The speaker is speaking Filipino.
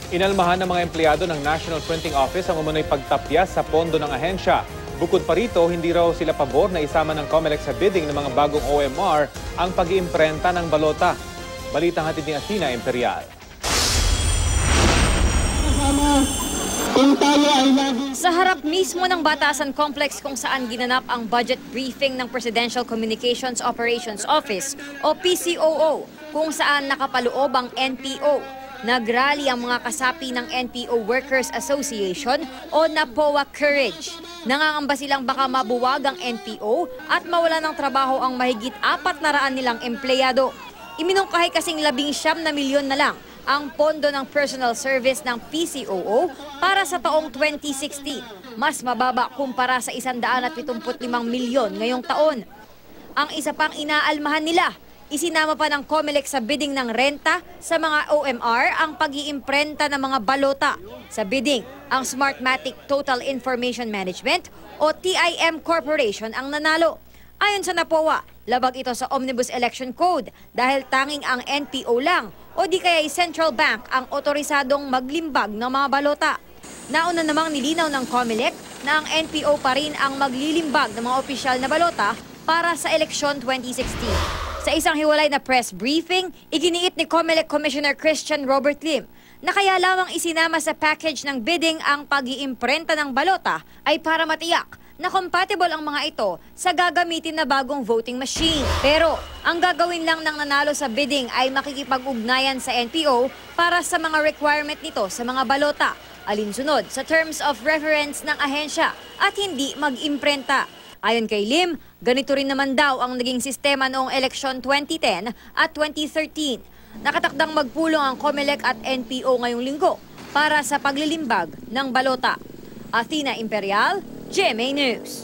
Inalmahan ng mga empleyado ng National Printing Office ang umunoy pagtapyas sa pondo ng ahensya. Bukod pa rito, hindi raw sila pabor na isama ng COMELEC sa bidding ng mga bagong OMR ang pag-iimprenta ng balota. Balitang hatid ni Athena Imperial. Sa harap mismo ng Batasan Complex kung saan ginanap ang budget briefing ng Presidential Communications Operations Office o PCOO, kung saan nakapaloob ang NPO. Nagrally ang mga kasapi ng NPO Workers Association o NAPOA Courage. Nangangamba silang baka mabuwag ang NPO at mawala ng trabaho ang mahigit 400 nilang empleyado. Iminungkahi kasing 19 na milyon na lang ang pondo ng personal service ng PCOO para sa taong 2016. Mas mababa kumpara sa 175 milyon ngayong taon. Ang isa pang inaalmahan nila, isinama pa ng COMELEC sa bidding ng renta sa mga OMR ang pag-iimprenta ng mga balota. Sa bidding, ang Smartmatic Total Information Management o TIM Corporation ang nanalo. Ayon sa NAPOA, labag ito sa Omnibus Election Code dahil tanging ang NPO lang o di kaya Central Bank ang otorisadong maglimbag ng mga balota. Nauna namang nilinaw ng COMELEC na ang NPO pa rin ang maglilimbag ng mga opisyal na balota para sa eleksyon 2016. Sa isang hiwalay na press briefing, iginiit ni COMELEC Commissioner Christian Robert Lim na kaya lamang isinama sa package ng bidding ang pag-iimprenta ng balota ay para matiyak na compatible ang mga ito sa gagamitin na bagong voting machine. Pero ang gagawin lang ng nanalo sa bidding ay makikipag-ugnayan sa NPO para sa mga requirement nito sa mga balota, alinsunod sa terms of reference ng ahensya at hindi mag-imprenta. Ayon kay Lim, ganito rin naman daw ang naging sistema noong eleksyon 2010 at 2013. Nakatakdang magpulong ang COMELEC at NPO ngayong linggo para sa paglilimbag ng balota. Athena Imperial, GMA News.